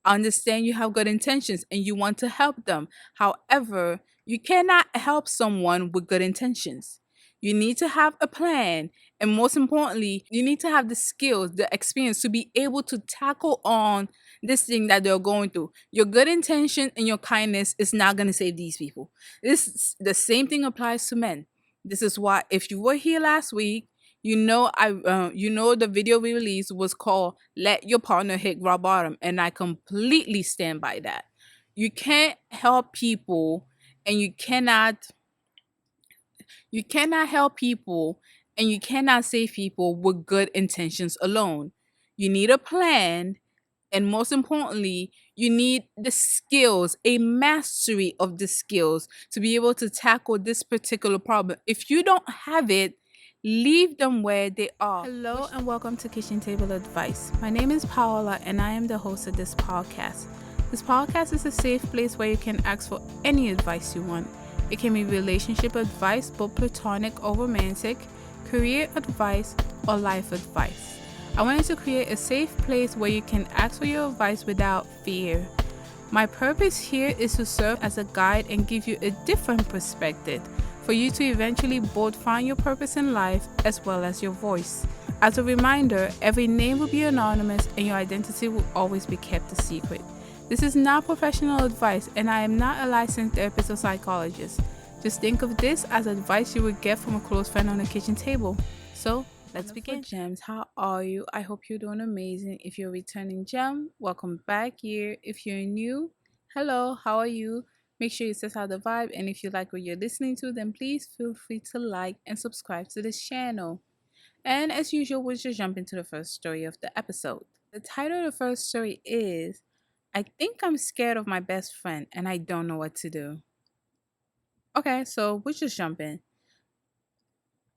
I understand you have good intentions and you want to help them. However, you cannot help someone with good intentions. You need to have a plan. And most importantly, you need to have the skills, the experience to be able to tackle on this thing that they're going through. Your good intention and your kindness is not going to save these people. The same thing applies to men. This is why if you were here last week, the video we released was called "Let Your Partner Hit Rock Bottom," and I completely stand by that. You can't help people, and you cannot help people, and you cannot save people with good intentions alone. You need a plan, and most importantly, you need the skills, a mastery of the skills to be able to tackle this particular problem. If you don't have it, leave them where they are. Hello, and welcome to Kitchen Table Advice. My name is Paola, and I am the host of this podcast. This podcast is a safe place where you can ask for any advice you want. It can be relationship advice, both platonic or romantic, career advice, or life advice. I wanted to create a safe place where you can ask for your advice without fear. My purpose here is to serve as a guide and give you a different perspective for you to eventually both find your purpose in life as well as your voice. As a reminder, every name will be anonymous and your identity will always be kept a secret. This is not professional advice, and I am not a licensed therapist or psychologist. Just think of this as advice you would get from a close friend on a kitchen table. So, let's begin. Gems, how are you? I hope you're doing amazing. If you're a returning gem, welcome back here. If you're new, hello, how are you? Make sure you set out the vibe, and if you like what you're listening to, then please feel free to like and subscribe to this channel. And as usual, we'll just jump into the first story of the episode. The title of the first story is I think I'm scared of my best friend and I don't know what to do. Okay, so we'll just jump in.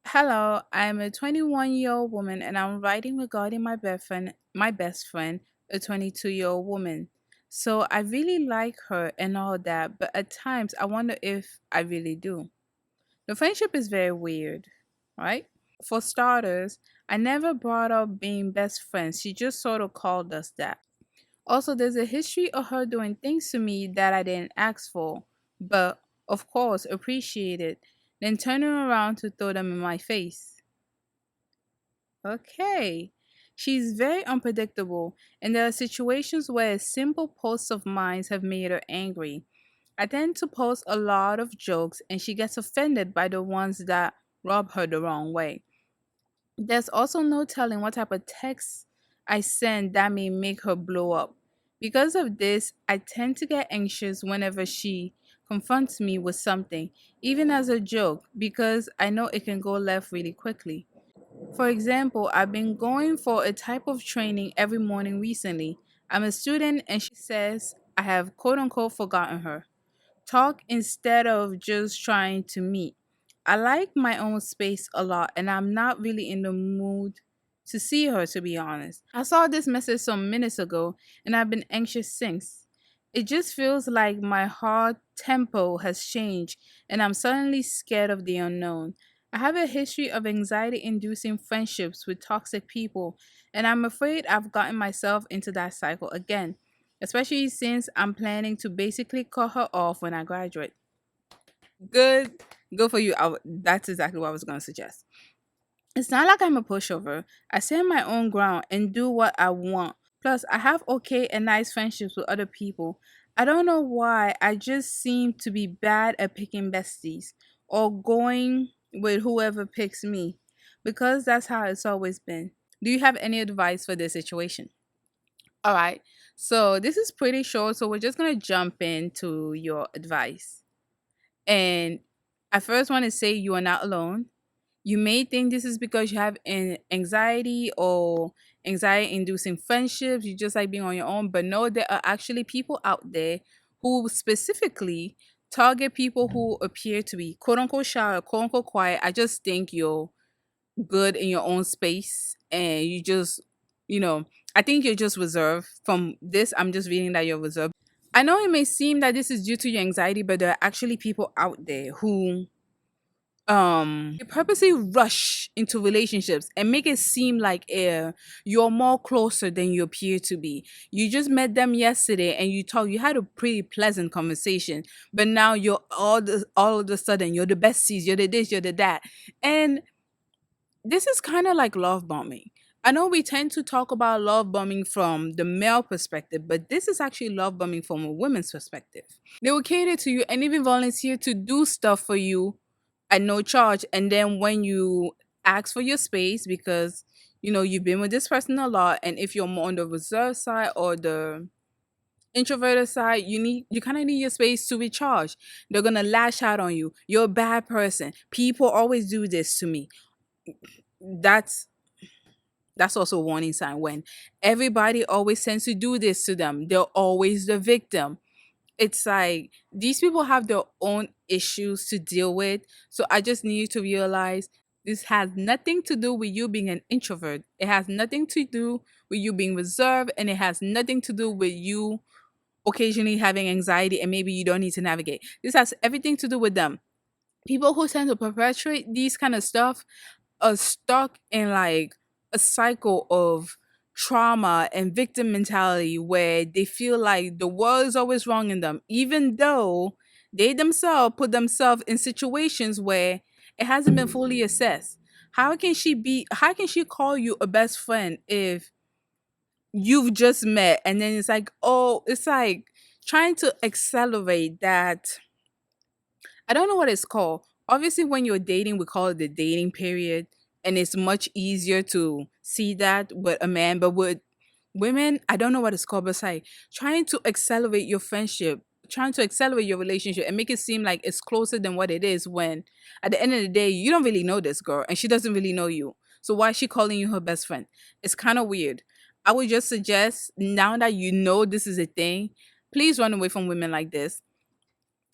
Hello, I'm a 21-year-old woman and I'm writing regarding my best friend, a 22-year-old woman. So I really like her and all that, but at times I wonder if I really do. The friendship is very weird, right? For starters, I never brought up being best friends. She just sort of called us that. Also, there's a history of her doing things to me that I didn't ask for, but of course appreciated, then turning around to throw them in my face. Okay. She's very unpredictable, and there are situations where simple posts of mine have made her angry. I tend to post a lot of jokes, and she gets offended by the ones that rub her the wrong way. There's also no telling what type of text I send that may make her blow up. Because of this, I tend to get anxious whenever she confronts me with something, even as a joke, because I know it can go left really quickly. For example, I've been going for a type of training every morning recently. I'm a student, and she says I have quote unquote forgotten her. Talk instead of just trying to meet. I like my own space a lot and I'm not really in the mood to see her, to be honest. I saw this message some minutes ago and I've been anxious since. It just feels like my heart tempo has changed and I'm suddenly scared of the unknown. I have a history of anxiety inducing friendships with toxic people, and I'm afraid I've gotten myself into that cycle again, especially since I'm planning to basically cut her off when I graduate. Good, good for you. That's exactly what I was going to suggest. It's not like I'm a pushover. I stand my own ground and do what I want. Plus, I have okay and nice friendships with other people. I don't know why I just seem to be bad at picking besties or going with whoever picks me because that's how it's always been. Do you have any advice for this situation? All right. So this is pretty short. So we're just going to jump into your advice. And I first want to say you are not alone. You may think this is because you have an anxiety or anxiety inducing friendships. You just like being on your own. But no, there are actually people out there who specifically target people who appear to be quote unquote shy or quote unquote quiet. I just think you're good in your own space and you know I think you're just reserved. From this, I'm just reading that you're reserved. I know it may seem that this is due to your anxiety, but there are actually people out there who they purposely rush into relationships and make it seem like you're more closer than you appear to be. You just met them yesterday and you had a pretty pleasant conversation, but now you're all of a sudden you're the besties, you're the this, you're the that. And this is kind of like love bombing. I know we tend to talk about love bombing from the male perspective, but this is actually love bombing from a woman's perspective. They will cater to you and even volunteer to do stuff for you at no charge. And then when you ask for your space, because you've been with this person a lot, and if you're more on the reserved side or the introverted side, you kind of need your space to recharge. They're gonna lash out on you. You're a bad person. People always do this to me. That's that's also a warning sign when everybody always tends to do this to them. They're always the victim. It's like these people have their own issues to deal with. So I just need you to realize this has nothing to do with you being an introvert. It has nothing to do with you being reserved, and it has nothing to do with you occasionally having anxiety and maybe you don't need to navigate. This has everything to do with them. People who tend to perpetuate these kind of stuff are stuck in like a cycle of trauma and victim mentality where they feel like the world is always wrong in them, even though they themselves put themselves in situations where it hasn't been fully assessed. How can she call you a best friend if you've just met? And then it's like, oh, it's like trying to accelerate that. I don't know what it's called. Obviously, when you're dating, we call it the dating period, and it's much easier to see that with a man. But with women, I don't know what it's called, but it's like trying to accelerate your friendship, trying to accelerate your relationship, and make it seem like it's closer than what it is. When at the end of the day, you don't really know this girl, and she doesn't really know you. So why is she calling you her best friend? It's kind of weird. I would just suggest now that you know this is a thing, please run away from women like this.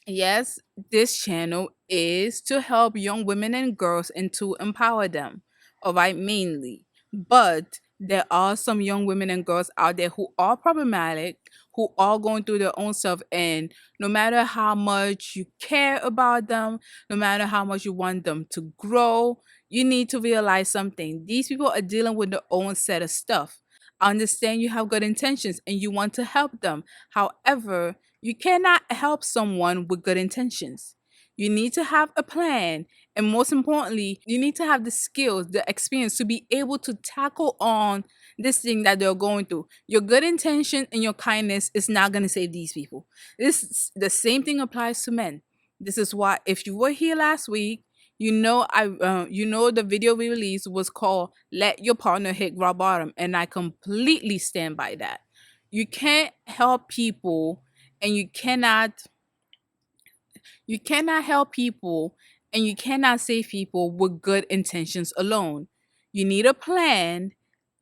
Yes, this channel is to help young women and girls and to empower them, all right, mainly. But there are some young women and girls out there who are problematic, who are going through their own stuff. And no matter how much you care about them, no matter how much you want them to grow, you need to realize something. These people are dealing with their own set of stuff. I understand you have good intentions and you want to help them. However, you cannot help someone with good intentions. You need to have a plan. And most importantly, you need to have the skills, the experience to be able to tackle on this thing that they're going through. Your good intention and your kindness is not going to save these people. The same thing applies to men. This is why if you were here last week, the video we released was called "Let Your Partner Hit Rock Bottom," and I completely stand by that. You can't help people and you cannot help people and you cannot save people with good intentions alone. You need a plan,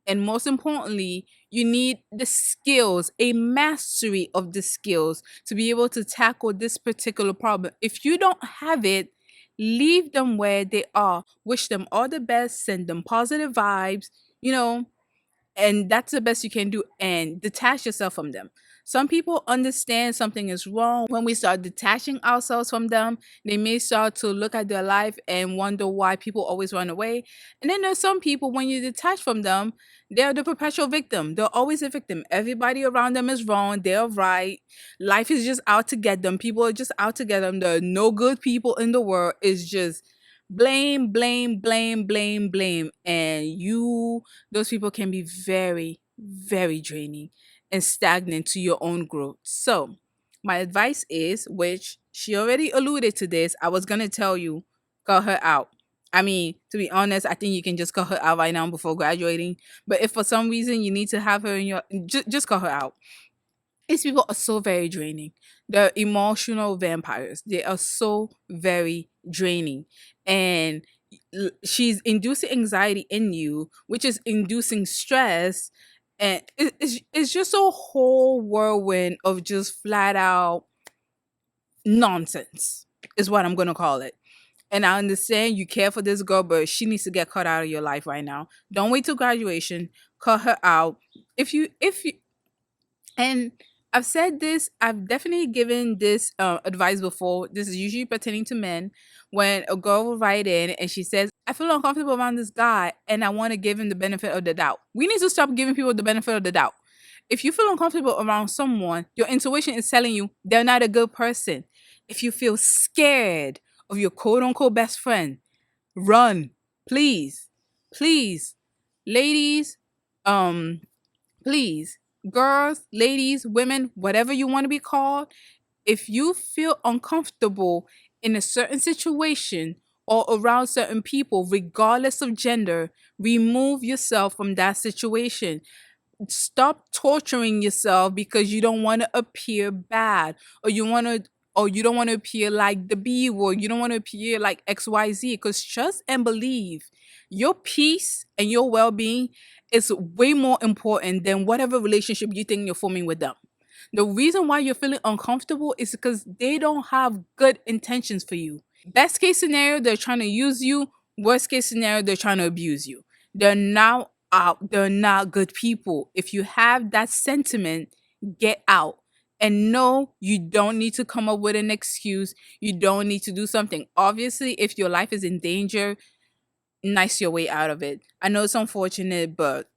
and most importantly, you need the skills, a mastery of the skills to be able to tackle this particular problem. If you don't have it, leave them where they are. Wish them all the best, send them positive vibes, you know, and that's the best you can do, and detach yourself from them. Some people understand something is wrong when we start detaching ourselves from them. They may start to look at their life and wonder why people always run away. And then there's some people, when you detach from them, they're the perpetual victim. They're always a victim. Everybody around them is wrong, they're right. Life is just out to get them. People are just out to get them. There are no good people in the world. It's just blame, blame, blame, blame, blame. And those people can be very, very draining and stagnant to your own growth. So, my advice is, which she already alluded to this, I was going to tell you, cut her out. I mean, to be honest, I think you can just cut her out right now before graduating. But if for some reason you need to have her in your, just cut her out. These people are so very draining. They're emotional vampires. They are so very draining. And she's inducing anxiety in you, which is inducing stress. And it's just a whole whirlwind of just flat out nonsense, is what I'm going to call it. And I understand you care for this girl, but she needs to get cut out of your life right now. Don't wait till graduation. Cut her out. If you, and I've said this, I've definitely given this advice before. This is usually pertaining to men. When a girl will write in and she says, I feel uncomfortable around this guy and I want to give him the benefit of the doubt. We need to stop giving people the benefit of the doubt. If you feel uncomfortable around someone, your intuition is telling you they're not a good person. If you feel scared of your quote unquote best friend, run. Please. Please. Ladies, um, please, girls, ladies, women, whatever you want to be called, if you feel uncomfortable in a certain situation or around certain people, regardless of gender, remove yourself from that situation. Stop torturing yourself because you don't want to appear bad, or you don't want to appear like the B word, you don't want to appear like XYZ, because trust and believe your peace and your well-being is way more important than whatever relationship you think you're forming with them. The reason why you're feeling uncomfortable is because they don't have good intentions for you. Best case scenario, they're trying to use you. Worst case scenario, they're trying to abuse you. They're not good people. If you have that sentiment, get out. And no, you don't need to come up with an excuse. You don't need to do something. Obviously, if your life is in danger, nice your way out of it. I know it's unfortunate, but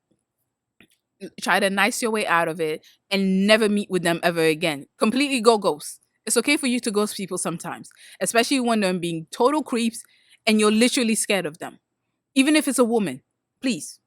try to nice your way out of it and never meet with them ever again. Completely go ghost. It's okay for you to ghost people sometimes, especially when they're being total creeps and you're literally scared of them. Even if it's a woman, please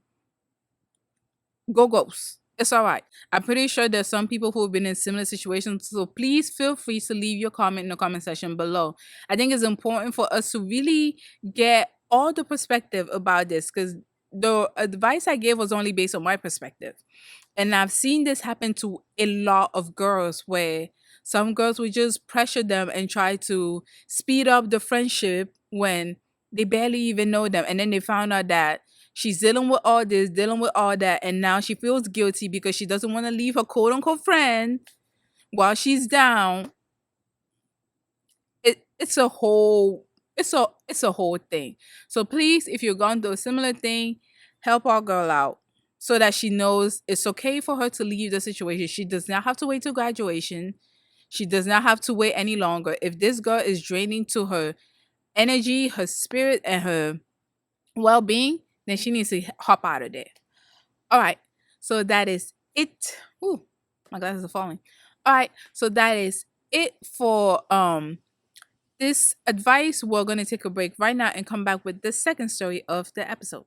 go ghost. It's all right. I'm pretty sure there's some people who have been in similar situations. So please feel free to leave your comment in the comment section below. I think it's important for us to really get all the perspective about this, because the advice I gave was only based on my perspective. And I've seen this happen to a lot of girls where some girls would just pressure them and try to speed up the friendship when they barely even know them. And then they found out that she's dealing with all this, dealing with all that. And now she feels guilty because she doesn't want to leave her quote unquote friend while she's down. It's a whole it's a whole thing. So please, if you're going through a similar thing, help our girl out so that she knows it's okay for her to leave the situation. She does not have to wait till graduation. She does not have to wait any longer. If this girl is draining to her energy, her spirit, and her well-being, then she needs to hop out of there. All right. So that is it. Ooh, my glasses are falling. All right. So that is it for this advice. We're going to take a break right now and come back with the second story of the episode.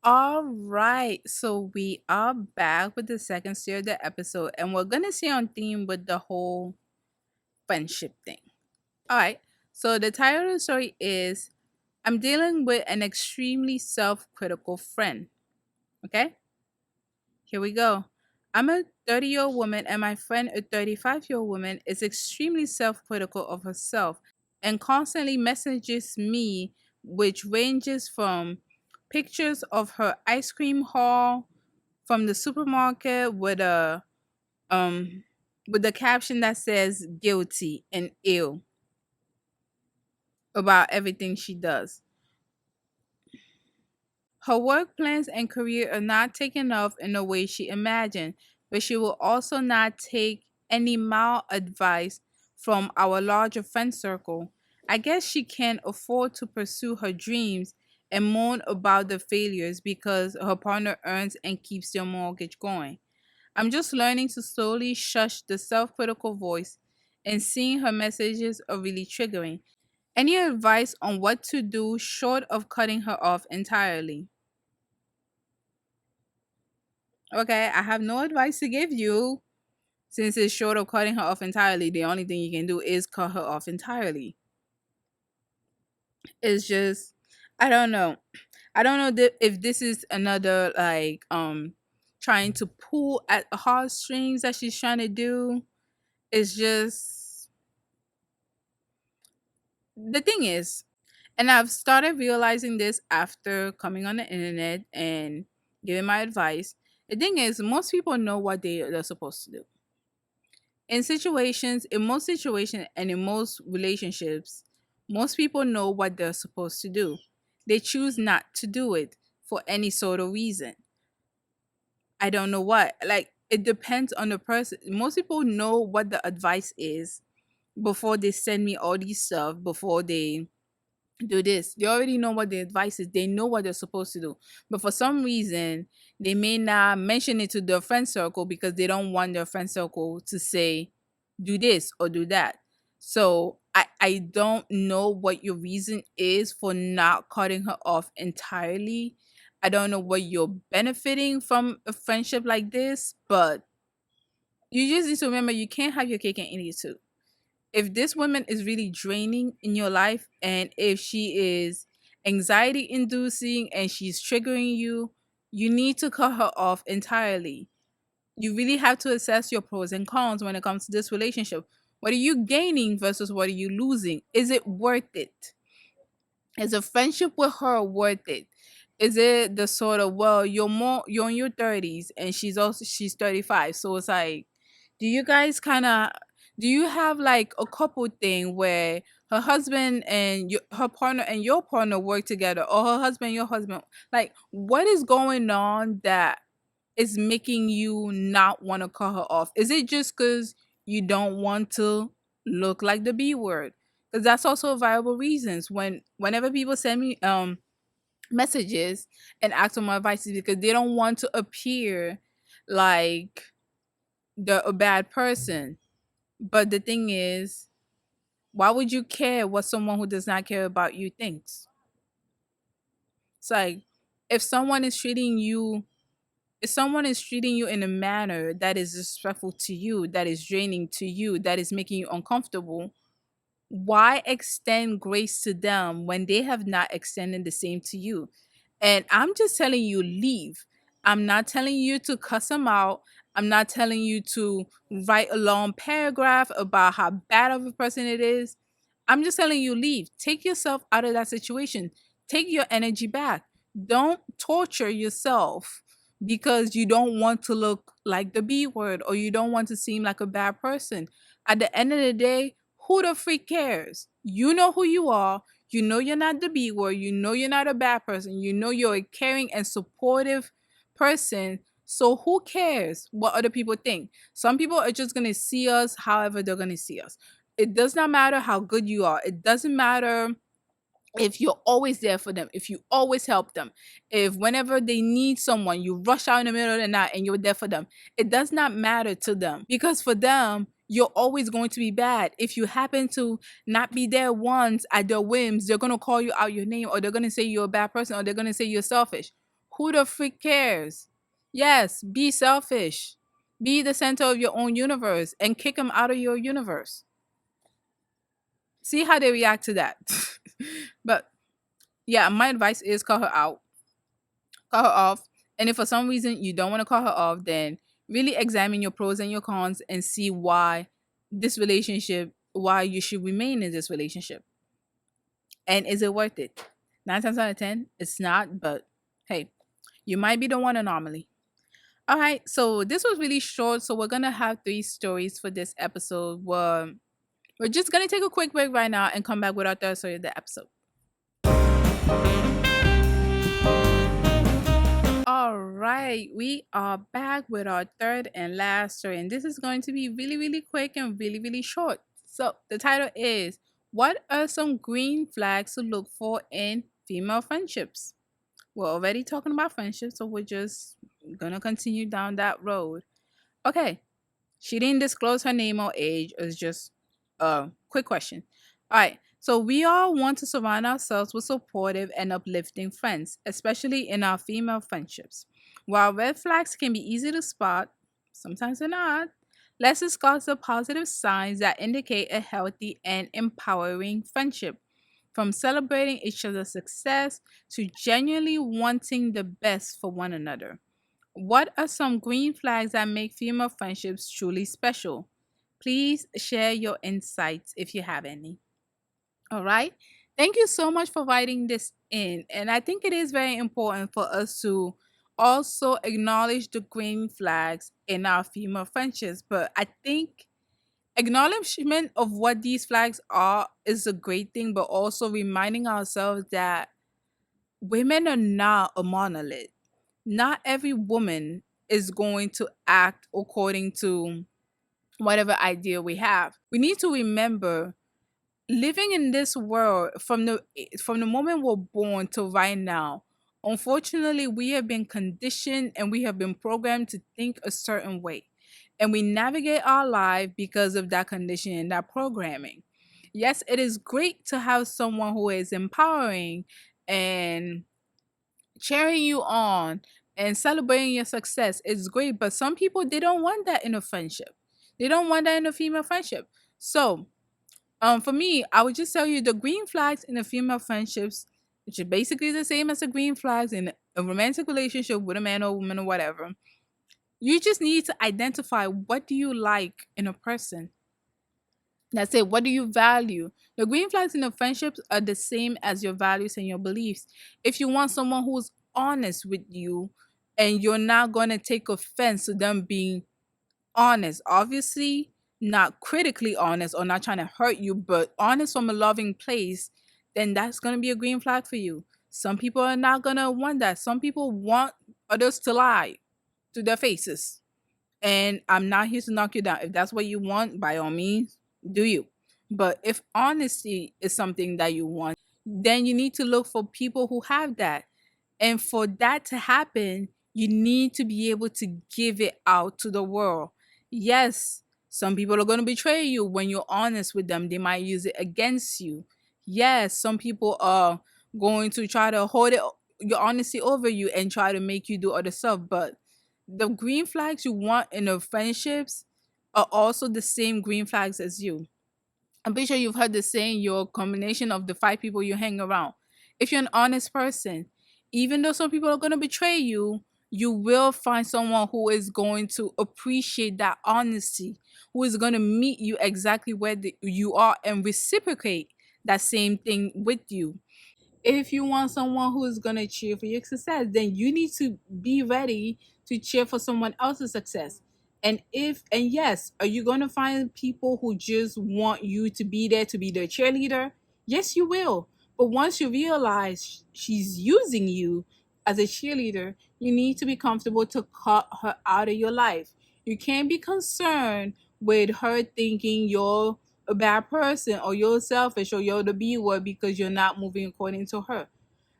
All right, so we are back with the second story of the episode, and we're going to stay on theme with the whole friendship thing. All right, so the title of the story is I'm dealing with an extremely self critical friend. Okay, here we go. I'm a 30-year-old woman, and my friend, a 35-year-old woman, is extremely self critical of herself and constantly messages me, which ranges from pictures of her ice cream haul from the supermarket um with the caption that says guilty and ill about everything she does. Her work plans and career are not taking off in the way she imagined, but she will also not take any mal advice from our larger friend circle. I guess she can't afford to pursue her dreams and moan about the failures because her partner earns and keeps their mortgage going. I'm just learning to slowly shush the self critical voice, and seeing her messages are really triggering. Any advice on what to do short of cutting her off entirely? Okay, I have no advice to give you. Since it's short of cutting her off entirely, the only thing you can do is cut her off entirely. It's just, I don't know. I don't know if this is another like trying to pull at heartstrings that she's trying to do. It's just the thing is, and I've started realizing this after coming on the internet and giving my advice. The thing is, most people know what they're supposed to do. In most situations and in most relationships, most people know what they're supposed to do. They choose not to do it for any sort of reason. I don't know what. Like, it depends on the person. Most people know what the advice is before they send me all these stuff, before they do this. They already know what the advice is. They know what they're supposed to do. But for some reason, they may not mention it to their friend circle because they don't want their friend circle to say, do this or do that. So I don't know what your reason is for not cutting her off entirely. I don't know what you're benefiting from a friendship like this, but you just need to remember you can't have your cake and eat it too. If this woman is really draining in your life, and if she is anxiety inducing and she's triggering you, you need to cut her off entirely. You really have to assess your pros and cons when it comes to this relationship. What are you gaining versus what are you losing? Is it worth it? Is a friendship with her worth it? Is it the sort of, well, you're in your 30s and she's 35. So it's like, do you guys kind of, do you have like a couple thing where her husband and her partner and your partner work together, or her husband and your husband, like what is going on that is making you not want to cut her off? Is it just because you don't want to look like the B word? Because that's also a viable reasons. Whenever people send me messages and ask for my advice, is because they don't want to appear like they're a bad person. But the thing is, why would you care what someone who does not care about you thinks? It's like, if someone is treating you if someone is treating you in a manner that is disrespectful to you, that is draining to you, that is making you uncomfortable, why extend grace to them when they have not extended the same to you? And I'm just telling you, leave. I'm not telling you to cuss them out. I'm not telling you to write a long paragraph about how bad of a person it is. I'm just telling you, leave. Take yourself out of that situation. Take your energy back. Don't torture yourself because you don't want to look like the B word or you don't want to seem like a bad person. At the end of the day, who the freak cares? You know who you are. You know you're not the B word. You know you're not a bad person. You know you're a caring and supportive person. So who cares what other people think? Some people are just going to see us however they're going to see us. It does not matter how good you are. It doesn't matter if you're always there for them, if you always help them, if whenever they need someone, you rush out in the middle of the night and you're there for them. It does not matter to them because for them, you're always going to be bad. If you happen to not be there once at their whims, they're going to call you out your name, or they're going to say you're a bad person, or they're going to say you're selfish. Who the freak cares? Yes, be selfish. Be the center of your own universe and kick them out of your universe. See how they react to that. But yeah, my advice is cut her out, cut her off. And if for some reason you don't want to cut her off, then really examine your pros and your cons and see why you should remain in this relationship. And is it worth it? 9 times out of 10, it's not, but hey, you might be the one anomaly. All right, so this was really short. So we're going to have 3 stories for this episode. We're just going to take a quick break right now and come back with our third story of the episode. All right, we are back with our third and last story, and this is going to be really, really quick and really, really short. So, the title is, What are some green flags to look for in female friendships? We're already talking about friendships, so we're just gonna continue down that road. Okay, she didn't disclose her name or age. It's just a quick question. All right. So we all want to surround ourselves with supportive and uplifting friends, especially in our female friendships. While red flags can be easy to spot, sometimes they're not. Let's discuss the positive signs that indicate a healthy and empowering friendship. From celebrating each other's success to genuinely wanting the best for one another. What are some green flags that make female friendships truly special? Please share your insights if you have any. All right. Thank you so much for writing this in. And I think it is very important for us to also acknowledge the green flags in our female friendships. But I think acknowledgement of what these flags are is a great thing, but also reminding ourselves that women are not a monolith. Not every woman is going to act according to whatever idea we have. We need to remember, living in this world, from the moment we're born to right now, unfortunately we have been conditioned and we have been programmed to think a certain way, and we navigate our life because of that conditioning and that programming. Yes, it is great to have someone who is empowering and cheering you on and celebrating your success. It's great, but some people, they don't want that in a friendship. They don't want that in a female friendship. So for me, I would just tell you the green flags in the female friendships, which is basically the same as the green flags in a romantic relationship with a man or woman or whatever. You just need to identify, what do you like in a person. That's it. What do you value? The green flags in the friendships are the same as your values and your beliefs. If you want someone who's honest with you and you're not going to take offense to them being honest, obviously not critically honest or not trying to hurt you, but honest from a loving place, then that's going to be a green flag for you. Some people are not going to want that. Some people want others to lie to their faces. And I'm not here to knock you down. If that's what you want, by all means, do you. But if honesty is something that you want, then you need to look for people who have that. And for that to happen, you need to be able to give it out to the world. Yes, some people are going to betray you when you're honest with them. They might use it against you. Yes, some people are going to try to hold your honesty over you and try to make you do other stuff. But the green flags you want in the friendships are also the same green flags as you. I'm pretty sure you've heard the saying, you're a combination of the five people you hang around. If you're an honest person, even though some people are going to betray you, you will find someone who is going to appreciate that honesty, who is going to meet you exactly where you are and reciprocate that same thing with you. If you want someone who is going to cheer for your success, then you need to be ready to cheer for someone else's success. And yes, are you going to find people who just want you to be there to be their cheerleader? Yes, you will. But once you realize she's using you as a cheerleader, you need to be comfortable to cut her out of your life. You can't be concerned with her thinking you're a bad person or you're selfish or you're the B word because you're not moving according to her.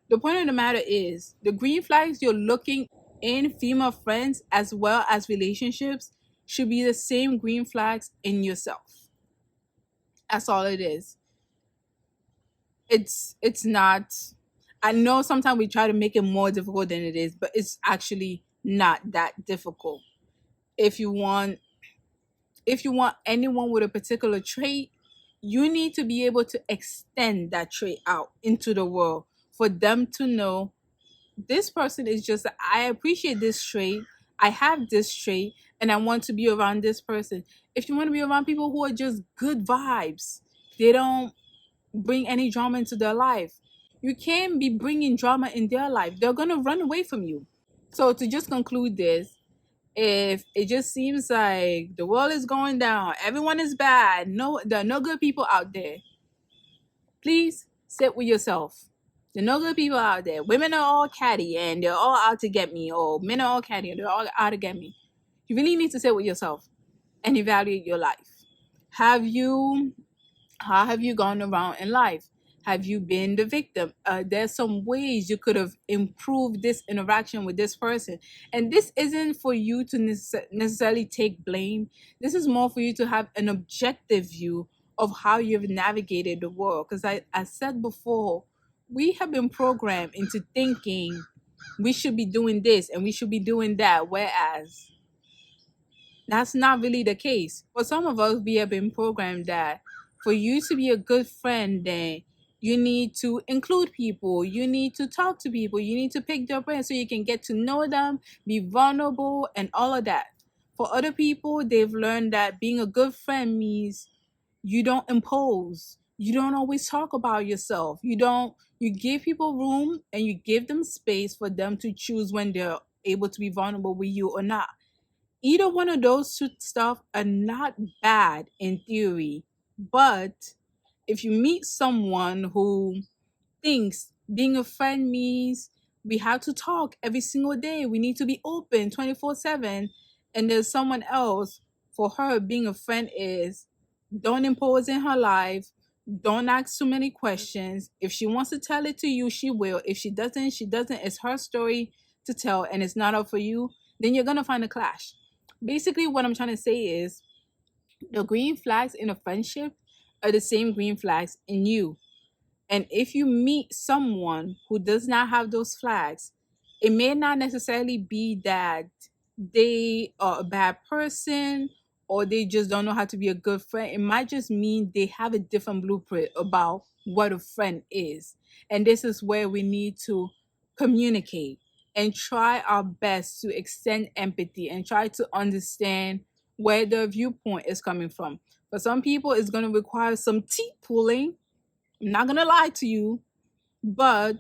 The point of the matter is, the green flags you're looking in female friends as well as relationships should be the same green flags in yourself. That's all it is. It's not, I know sometimes we try to make it more difficult than it is, but it's actually not that difficult. If you want if you want anyone with a particular trait, you need to be able to extend that trait out into the world for them to know, this person is just, I appreciate this trait, I have this trait, and I want to be around this person. If you want to be around people who are just good vibes, they don't bring any drama into their life, you can't be bringing drama in their life. They're going to run away from you. So, to just conclude this, if it just seems like the world is going down, everyone is bad, no, there are no good people out there, please sit with yourself. There are no good people out there. Women are all catty and they're all out to get me, or men are all catty and they're all out to get me. You really need to sit with yourself and evaluate your life. Have you How have you gone around in life? Have you been the victim? There's some ways you could have improved this interaction with this person. And this isn't for you to necessarily take blame. This is more for you to have an objective view of how you've navigated the world. Because I said before, we have been programmed into thinking we should be doing this and we should be doing that. Whereas that's not really the case. For some of us, we have been programmed that for you to be a good friend, then you need to include people, you need to talk to people, you need to pick their brain so you can get to know them, be vulnerable, and all of that. For other people, they've learned that being a good friend means you don't impose, you don't always talk about yourself, you give people room and you give them space for them to choose when they're able to be vulnerable with you or not. Either one of those two stuff are not bad in theory, but if you meet someone who thinks being a friend means We have to talk every single day. We need to be open 24/7. And there's someone else, for her, being a friend is don't impose in her life. Don't ask too many questions. If she wants to tell it to you, she will. If she doesn't, she doesn't. It's her story to tell and it's not up for you. Then you're going to find a clash. Basically, what I'm trying to say is the green flags in a friendship are the same green flags in you. And if you meet someone who does not have those flags, it may not necessarily be that they are a bad person or they just don't know how to be a good friend. It might just mean they have a different blueprint about what a friend is. And this is where we need to communicate and try our best to extend empathy and try to understand where their viewpoint is coming from. For some people, it's going to require some teeth pulling. I'm not gonna lie to you, but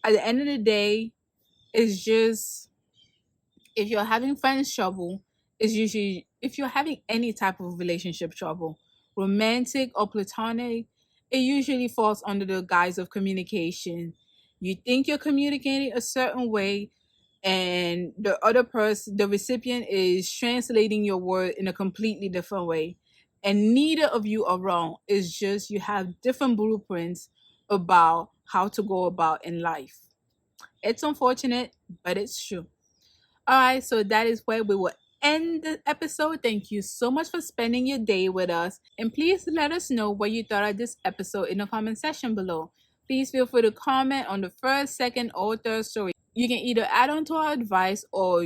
at the end of the day, it's just if you're having friends trouble, it's usually if you're having any type of relationship trouble, romantic or platonic, it usually falls under the guise of communication. You think you're communicating a certain way, and the other person, the recipient, is translating your word in a completely different way. And neither of you are wrong. It's just you have different blueprints about how to go about in life. It's unfortunate, but it's true. All right, so that is where we will end the episode. Thank you so much for spending your day with us. And please let us know what you thought of this episode in the comment section below. Please feel free to comment on the first, second, or third story. You can either add on to our advice or,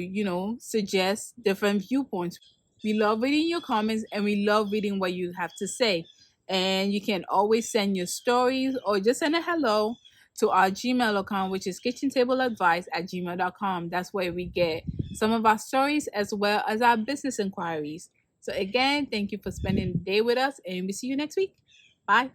suggest different viewpoints. We love reading your comments and we love reading what you have to say. And you can always send your stories or just send a hello to our Gmail account, which is kitchentableadvice@gmail.com. That's where we get some of our stories as well as our business inquiries. So, again, thank you for spending the day with us, and we see you next week. Bye.